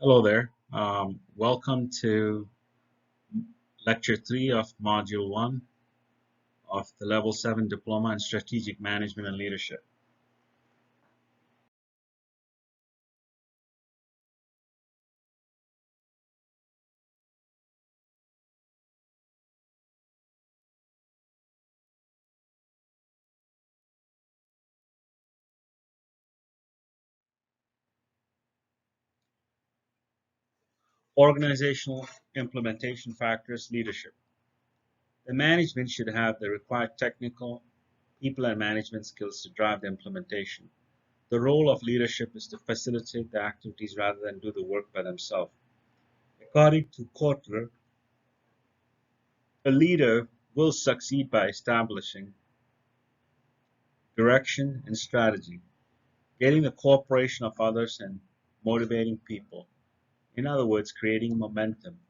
Hello there. Welcome to Lecture 3 of Module 1 of the Level 7 Diploma in Strategic Management and Leadership. Organizational Implementation Factors Leadership. The management should have the required technical, people, and management skills to drive the implementation. The role of leadership is to facilitate the activities rather than do the work by themselves. According to Kotler, a leader will succeed by establishing direction and strategy, getting the cooperation of others and motivating people. In other words, creating momentum.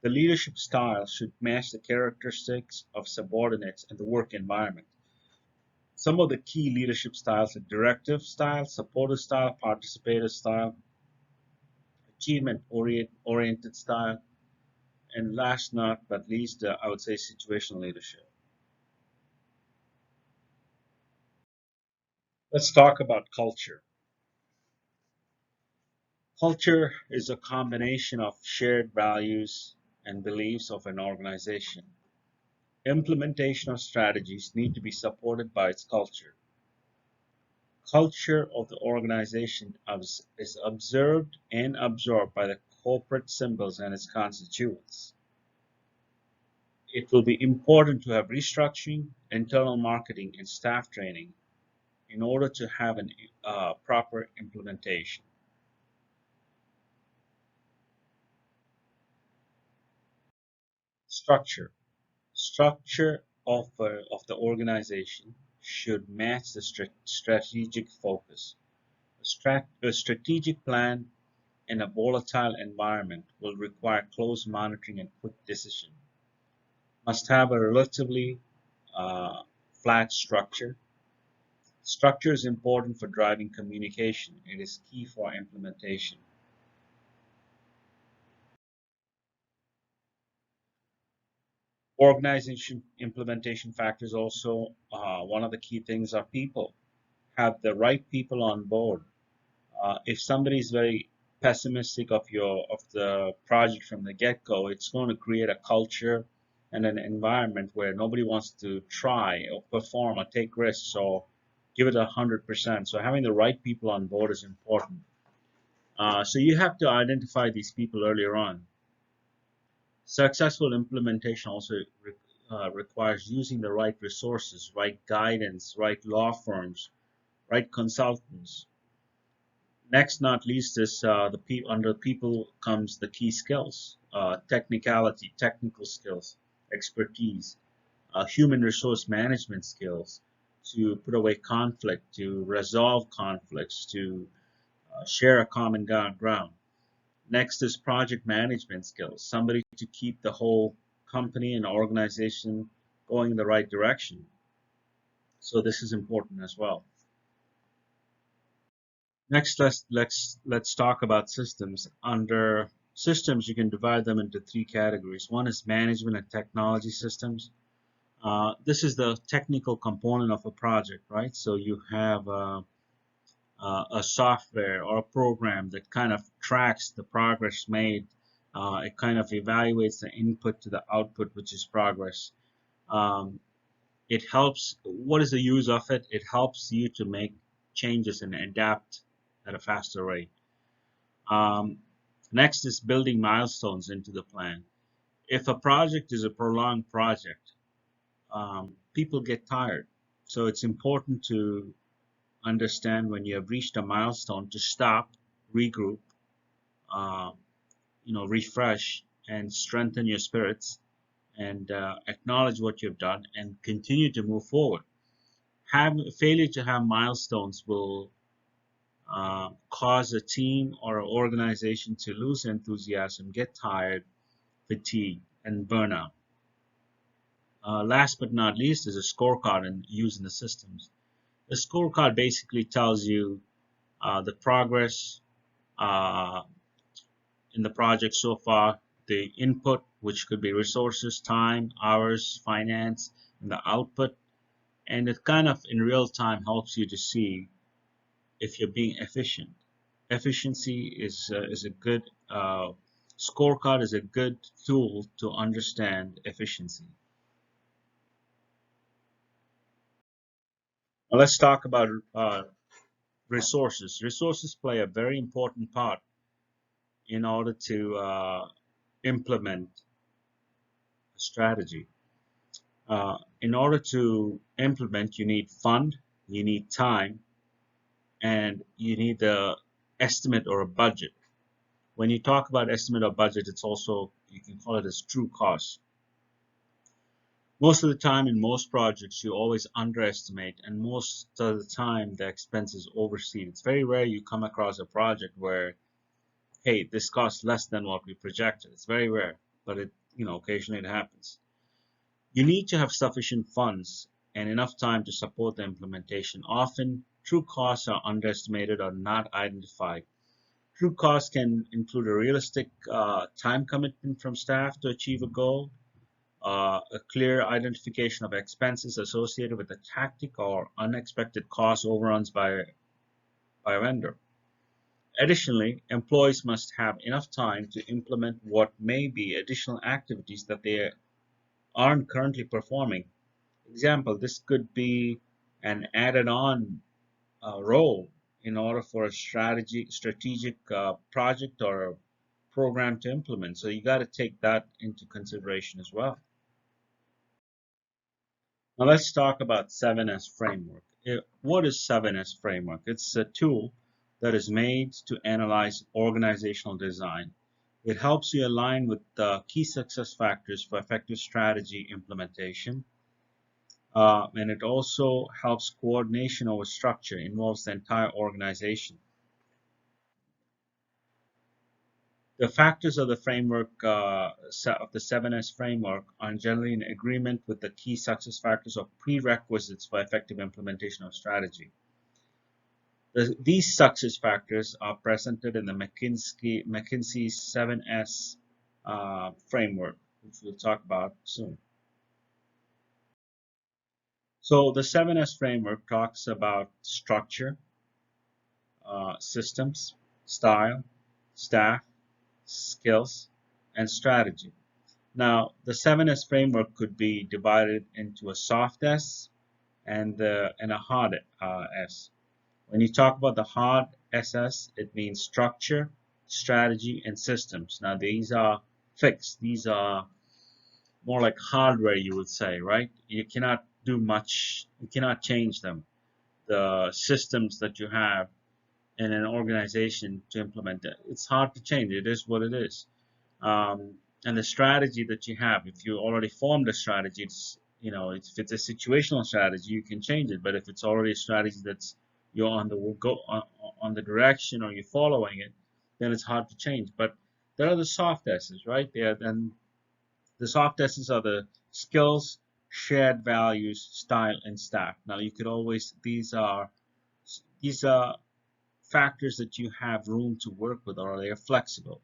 The leadership style should match the characteristics of subordinates and the work environment. Some of the key leadership styles are directive style, supportive style, participative style, achievement oriented style, and last not but least, I would say situational leadership. Let's talk about culture. Culture is a combination of shared values and beliefs of an organization. Implementation of strategies need to be supported by its culture. Culture of the organization is observed and absorbed by the corporate symbols and its constituents. It will be important to have restructuring, internal marketing, and staff training in order to have a proper implementation. Structure. Structure of the organization should match the strategic focus. A strategic plan in a volatile environment will require close monitoring and quick decision. Must have a relatively uh, flat structure. Structure is important for driving communication. It is key for implementation. Organization implementation factors also, one of the key things are people. Have the right people on board. If somebody is very pessimistic of the project from the get-go, it's going to create a culture and an environment where nobody wants to try or perform or take risks or give it 100%. So having the right people on board is important. So you have to identify these people earlier on. Successful implementation also requires using the right resources, right guidance, right law firms, right consultants. Next, not least, is under people comes the key skills, technicality, technical skills, expertise, human resource management skills to put away conflict, to resolve conflicts, to share a common ground. Next is project management skills, somebody to keep the whole company and organization going in the right direction. So this is important as well. Next, let's talk about systems. Under systems, you can divide them into three categories. One is management and technology systems. This is the technical component of a project, right? So you have a software or a program that kind of tracks the progress made. It kind of evaluates the input to the output, which is progress. Um, it helps. What is the use of it? It helps you to make changes and adapt at a faster rate. Um, Next is building milestones into the plan. If a project is a prolonged project, people get tired. So it's important to understand when you have reached a milestone to stop, regroup, uh, refresh, and strengthen your spirits, and acknowledge what you've done, and continue to move forward. Failure to have milestones will cause a team or an organization to lose enthusiasm, get tired, fatigue, and burnout. Last but not least is a scorecard and using the systems. The scorecard basically tells you the progress, uh, in the project so far, the input, which could be resources, time, hours, finance, and the output. And it kind of in real time helps you to see if you're being efficient. Efficiency is a good scorecard is a good tool to understand efficiency. Now let's talk about resources. Resources play a very important part in order to implement a strategy. In order to implement, you need fund, you need time, and you need the estimate or a budget. When you talk about estimate or budget, it's also, you can call it as true cost. Most of the time in most projects, you always underestimate, and most of the time the expense is overseen. It's very rare you come across a project where, hey, this costs less than what we projected. It's very rare, but occasionally it happens. You need to have sufficient funds and enough time to support the implementation. Often, true costs are underestimated or not identified. True costs can include a realistic time commitment from staff to achieve a goal, a clear identification of expenses associated with a tactic or unexpected cost overruns by a vendor. Additionally, employees must have enough time to implement what may be additional activities that they aren't currently performing. Example, this could be an added on role in order for a strategic project or a program to implement. So you got to take that into consideration as well. Now let's talk about 7S framework. What is 7S framework? It's a tool that is made to analyze organizational design. It helps you align with the key success factors for effective strategy implementation. And it also helps coordination over structure, involves the entire organization. The factors of the framework, of the 7S framework, are generally in agreement with the key success factors or prerequisites for effective implementation of strategy. These success factors are presented in the McKinsey's 7S framework, which we'll talk about soon. So the 7S framework talks about structure, systems, style, staff, skills, and strategy. Now, the 7S framework could be divided into a soft S and a hard S. When you talk about the hard SS, it means structure, strategy, and systems. Now, these are fixed. These are more like hardware, you would say, right? You cannot do much. You cannot change them. The systems that you have in an organization to implement it, it's hard to change. It is what it is. And the strategy that you have, if you already formed a strategy, if it's a situational strategy, you can change it. But if it's already a strategy that's you're on the direction or you're following it, then it's hard to change. But there are the soft S's, right? And the soft S's are the skills, shared values, style, and staff. Now you could always these are factors that you have room to work with, or they are flexible.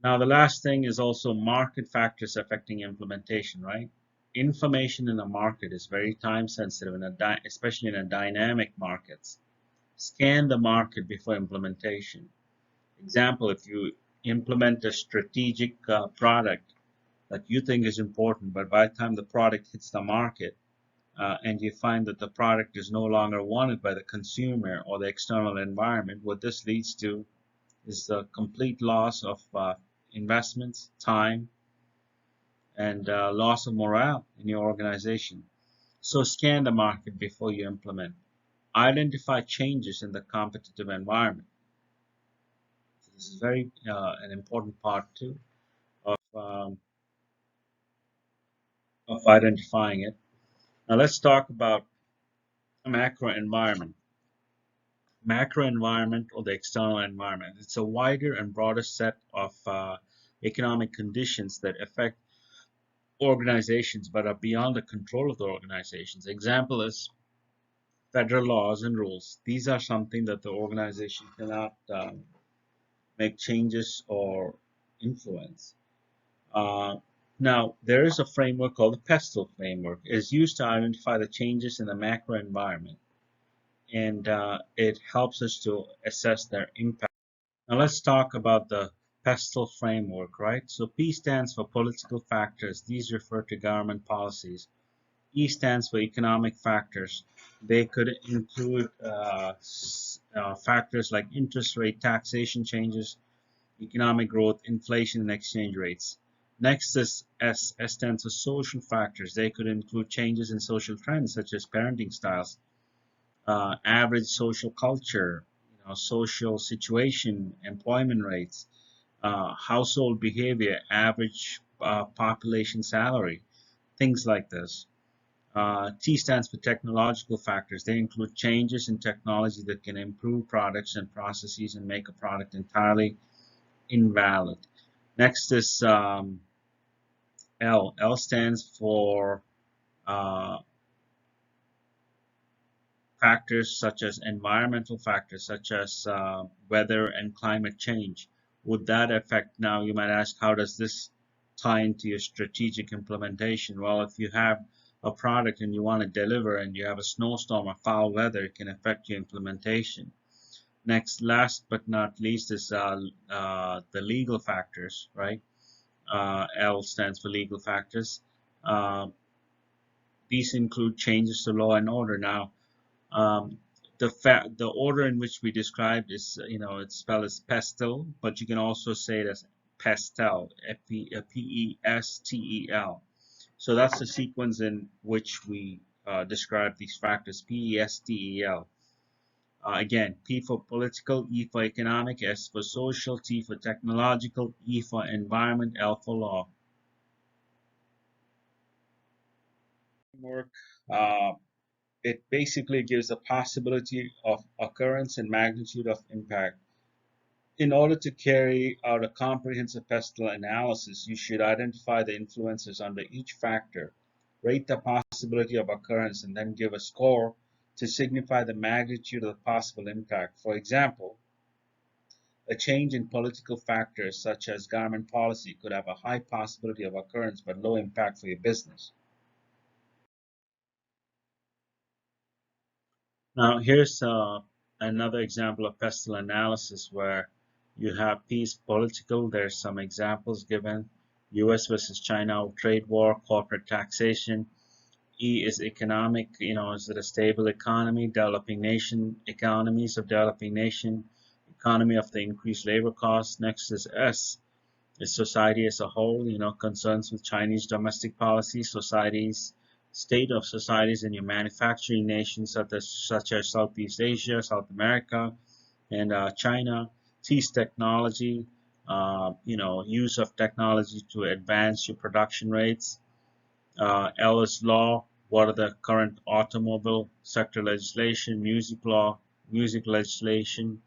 Now, the last thing is also market factors affecting implementation, right? Information in the market is very time sensitive, especially in a dynamic markets. Scan the market before implementation. Example, if you implement a strategic product that you think is important, but by the time the product hits the market, and you find that the product is no longer wanted by the consumer or the external environment, what this leads to is the complete loss of investments, time, and loss of morale in your organization. So scan the market before you implement. Identify changes in the competitive environment. So this is very an important part too of identifying it. Now let's talk about a macro environment. Macro environment or the external environment. It's a wider and broader set of economic conditions that affect organizations but are beyond the control of the organizations. Example is federal laws and rules. These are something that the organization cannot make changes or influence. Uh, Now, there is a framework called the PESTEL framework. It is used to identify the changes in the macro environment, and it helps us to assess their impact. Now, let's talk about the PESTEL framework, right? So, P stands for political factors. These refer to government policies. E stands for economic factors. They could include factors like interest rate, taxation changes, economic growth, inflation, and exchange rates. Next is S. S stands for social factors. They could include changes in social trends such as parenting styles, average social culture, social situation, employment rates, household behavior, average population salary, things like this. T stands for technological factors. They include changes in technology that can improve products and processes and make a product entirely invalid. Next is L. L stands for uh, factors such as environmental factors, such as weather and climate change. Would that affect? Now, you might ask, how does this tie into your strategic implementation? Well, if you have a product and you want to deliver and you have a snowstorm or foul weather, it can affect your implementation. Next, last but not least, is the legal factors, right? L stands for legal factors. Uh, these include changes to law and order. Now, um, the order in which we described is, it's spelled as pestle, but you can also say it as pestel, Pestel. So that's the sequence in which we describe these factors, Pestel. Again, P for political, E for economic, S for social, T for technological, E for environment, L for law. Framework, uh, it basically gives a possibility of occurrence and magnitude of impact. In order to carry out a comprehensive pestle analysis, you should identify the influences under each factor, rate the possibility of occurrence, and then give a score to signify the magnitude of the possible impact. For example, a change in political factors such as government policy could have a high possibility of occurrence but low impact for your business. Now, here's another example of pestle analysis where you have peace political. There's some examples given. US versus China trade war, corporate taxation. E is economic, is it a stable economy, developing nation, economies of developing nation, economy of the increased labor costs. Next is S, is society as a whole, concerns with Chinese domestic policy, societies, state of societies in your manufacturing nations such as Southeast Asia, South America, and China. T's technology, use of technology to advance your production rates. L is law. What are the current automobile sector legislation, music law, music legislation,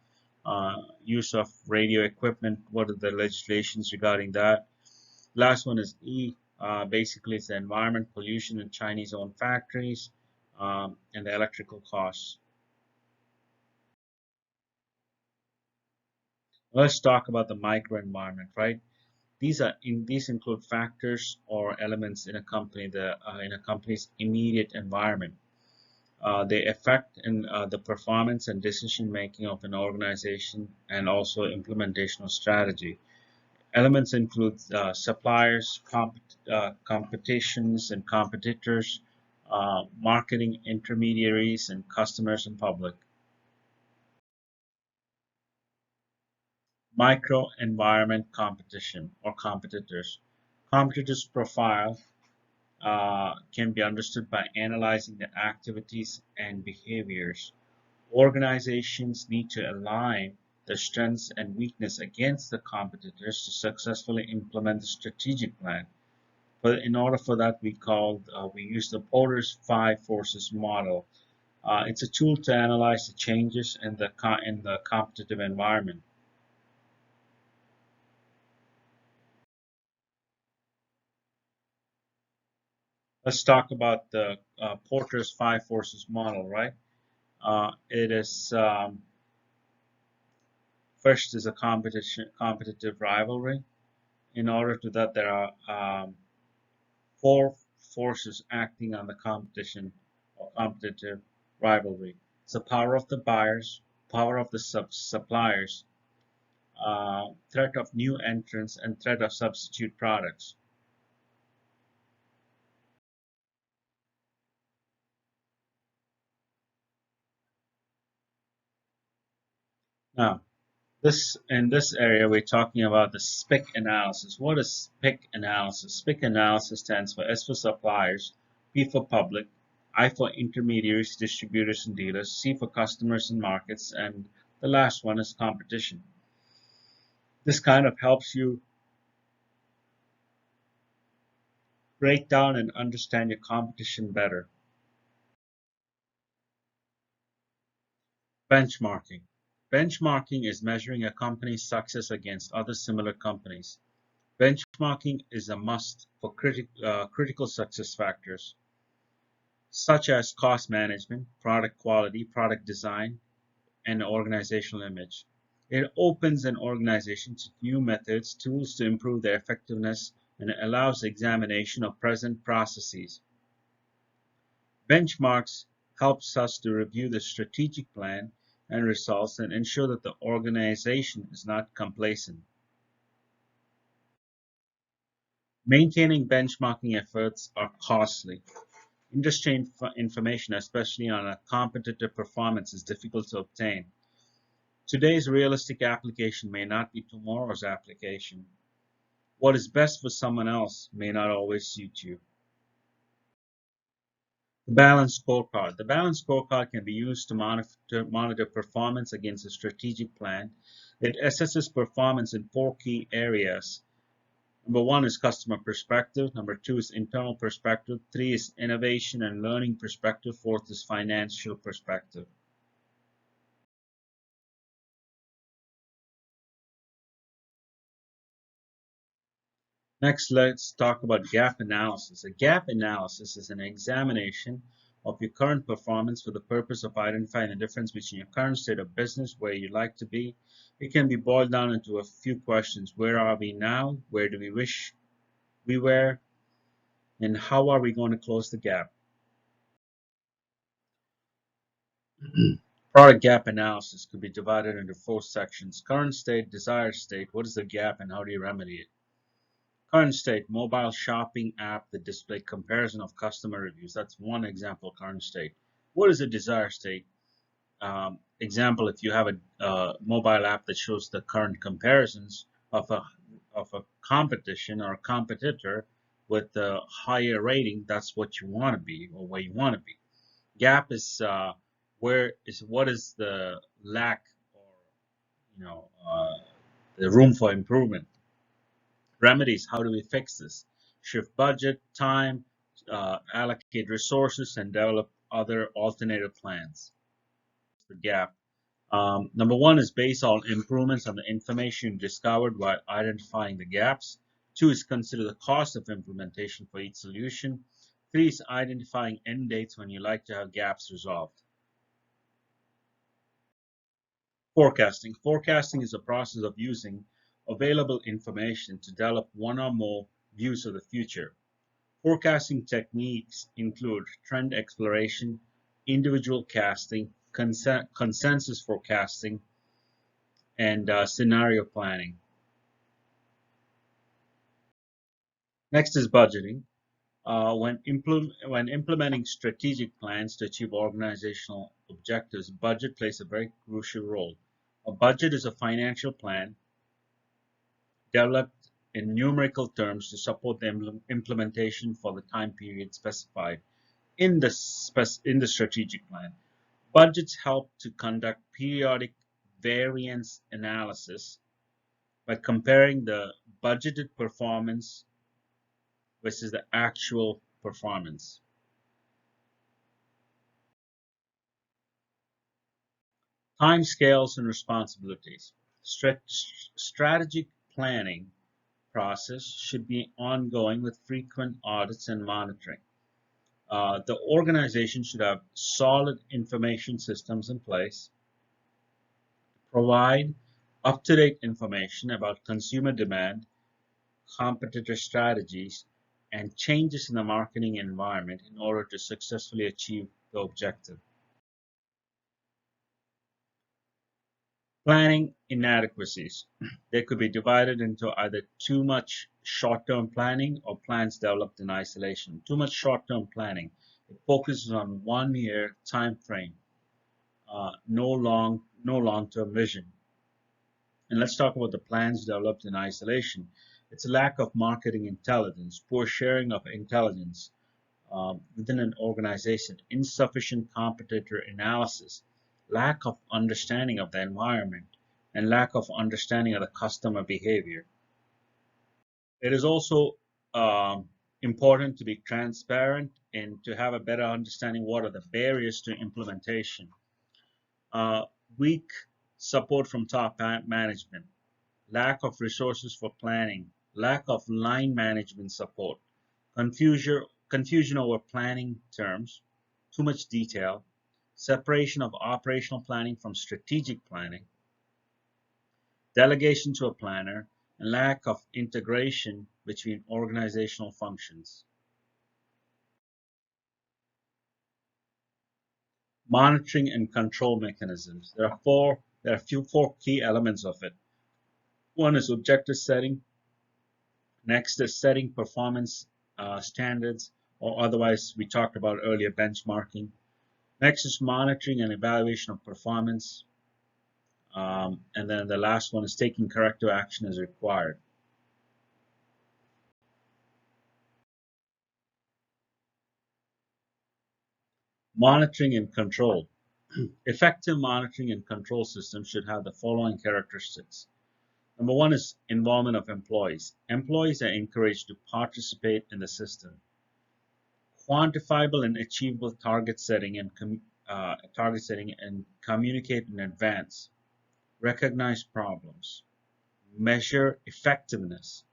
use of radio equipment? What are the legislations regarding that? Last one is E. Basically, it's the environment, pollution, and Chinese-owned factories, and the electrical costs. Let's talk about the microenvironment, right? These include factors or elements in a company's immediate environment. They affect the performance and decision making of an organization and also implementation of strategy. Elements include suppliers, competitions and competitors, marketing intermediaries, and customers and public. Microenvironment competition or competitors. Competitors' profile can be understood by analyzing the activities and behaviors. Organizations need to align the strengths and weakness against the competitors to successfully implement the strategic plan. But in order for that, we use the Porter's five forces model. It's a tool to analyze the changes in the competitive environment. Let's talk about the Porter's five forces model, right? It is first is a competitive rivalry. In order to that, there are four forces acting on the competition or competitive rivalry. It's the power of the buyers, power of the suppliers, threat of new entrants, and threat of substitute products. Now, this in this area, we're talking about the SPIC analysis. What is SPIC analysis? SPIC analysis stands for S for suppliers, P for public, I for intermediaries, distributors, and dealers, C for customers and markets, and the last one is competition. This kind of helps you break down and understand your competition better. Benchmarking. Benchmarking is measuring a company's success against other similar companies. Benchmarking is a must for critical success factors such as cost management, product quality, product design, and organizational image. It opens an organization to new methods, tools to improve their effectiveness, and allows examination of present processes. Benchmarks helps us to review the strategic plan and results and ensure that the organization is not complacent. Maintaining benchmarking efforts are costly. Industry information, especially on a competitive performance, is difficult to obtain. Today's realistic application may not be tomorrow's application. What is best for someone else may not always suit you. The balanced scorecard. The balanced scorecard can be used to monitor performance against a strategic plan. It assesses performance in four key areas. Number one is customer perspective. Number two is internal perspective. Three is innovation and learning perspective. Fourth is financial perspective. Next, let's talk about gap analysis. A gap analysis is an examination of your current performance for the purpose of identifying the difference between your current state of business, where you'd like to be. It can be boiled down into a few questions. Where are we now? Where do we wish we were? And how are we going to close the gap? Product gap analysis could be divided into four sections. Current state, desired state, what is the gap and how do you remedy it? Current state, mobile shopping app that display comparison of customer reviews. That's one example of current state. What is a desired state? Example, if you have a mobile app that shows the current comparisons of a competition or a competitor with a higher rating, that's what you want to be or where you want to be. Gap is what is the lack or you know the room for improvement. Remedies, how do we fix this? Shift budget, time, allocate resources, and develop other alternative plans. The gap. Number one is based on improvements on the information discovered while identifying the gaps. Two is consider the cost of implementation for each solution. Three is identifying end dates when you like to have gaps resolved. Forecasting. Forecasting is a process of using available information to develop one or more views of the future. Forecasting techniques include trend exploration, individual casting, consensus forecasting, and scenario planning. Next is budgeting. When implementing strategic plans to achieve organizational objectives, budget plays a very crucial role. A budget is a financial plan developed in numerical terms to support the implementation for the time period specified in the strategic plan. Budgets help to conduct periodic variance analysis by comparing the budgeted performance versus the actual performance. Timescales and responsibilities. Strategic planning process should be ongoing with frequent audits and monitoring. The organization should have solid information systems in place, provide up-to-date information about consumer demand, competitor strategies, and changes in the marketing environment in order to successfully achieve the objective. Planning inadequacies. They could be divided into either too much short-term planning or plans developed in isolation. Too much short-term planning. It focuses on 1 year time frame, no long-term vision. And let's talk about the plans developed in isolation. It's a lack of marketing intelligence, poor sharing of intelligence within an organization, insufficient competitor analysis, lack of understanding of the environment, and lack of understanding of the customer behavior. It is also important to be transparent and to have a better understanding what are the barriers to implementation. Uh, Weak support from top management, lack of resources for planning, lack of line management support, confusion over planning terms, too much detail, separation of operational planning from strategic planning, delegation to a planner, and lack of integration between organizational functions. Monitoring and control mechanisms. There are four key elements of it. One is objective setting. Next is setting performance standards, or otherwise we talked about earlier benchmarking. Next is monitoring and evaluation of performance. And then the last one is taking corrective action as required. Monitoring and control. Effective monitoring and control systems should have the following characteristics. Number one is involvement of employees. Employees are encouraged to participate in the system. Quantifiable and achievable target setting and communicate in advance. Recognize problems. Measure effectiveness.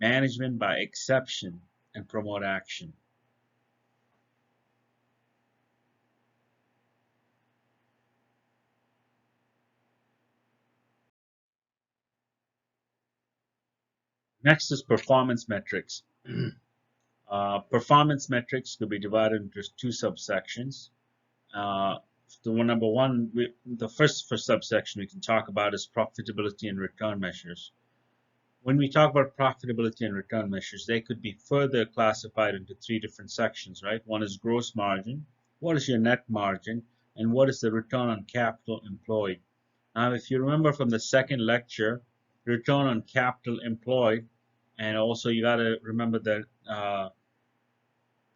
Management by exception and promote action. Next is performance metrics. Performance metrics could be divided into two subsections. Number one, the first subsection we can talk about is profitability and return measures. When we talk about profitability and return measures, they could be further classified into three different sections, right? One is gross margin, what is your net margin, and what is the return on capital employed. Now, if you remember from the second lecture, return on capital employed, and also you got to remember the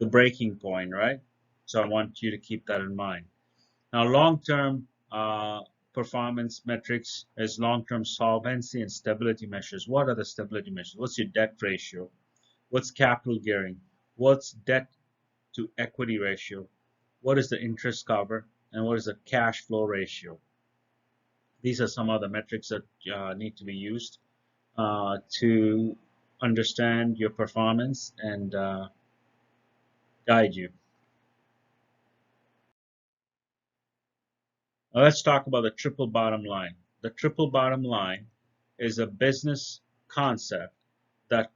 breaking point, right? So I want you to keep that in mind. Now, long-term performance metrics is long-term solvency and stability measures. What are the stability measures? What's your debt ratio? What's capital gearing? What's debt to equity ratio? What is the interest cover? And what is the cash flow ratio? These are some of the metrics that need to be used to understand your performance and guide you. Now let's talk about the triple bottom line. The triple bottom line is a business concept that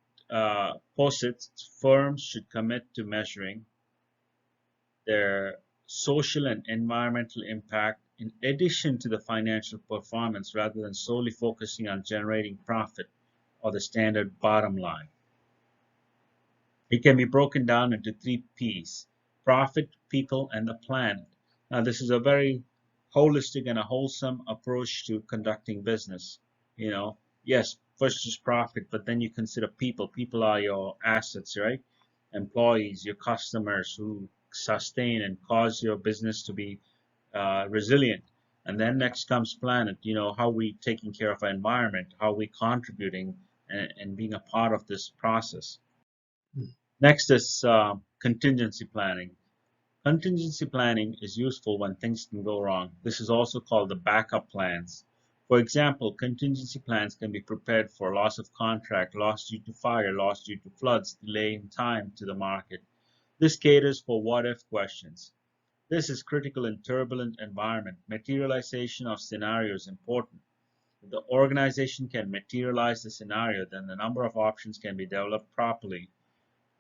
posits firms should commit to measuring their social and environmental impact in addition to the financial performance rather than solely focusing on generating profit or the standard bottom line. It can be broken down into three P's: profit, people, and the planet. Now, this is a very holistic and a wholesome approach to conducting business. Yes, first is profit, but then you consider people. People are your assets, right? Employees, your customers who sustain and cause your business to be resilient. And then next comes planet. How we taking care of our environment, how we contributing and being a part of this process. Next is contingency planning. Contingency planning is useful when things can go wrong. This is also called the backup plans. For example, contingency plans can be prepared for loss of contract, loss due to fire, loss due to floods, delay in time to the market. This caters for what-if questions. This is critical in turbulent environment. Materialization of scenario is important. If the organization can materialize the scenario, then the number of options can be developed properly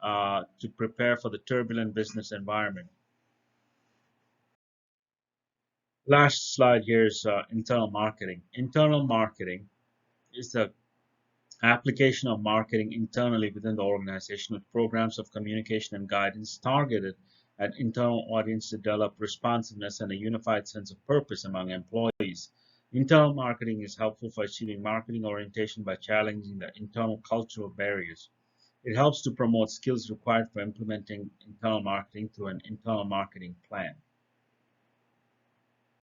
to prepare for the turbulent business environment. Last slide here is internal marketing. Internal marketing is the application of marketing internally within the organization with programs of communication and guidance targeted at internal audience to develop responsiveness and a unified sense of purpose among employees. Internal marketing is helpful for achieving marketing orientation by challenging the internal cultural barriers. It helps to promote skills required for implementing internal marketing through an internal marketing plan.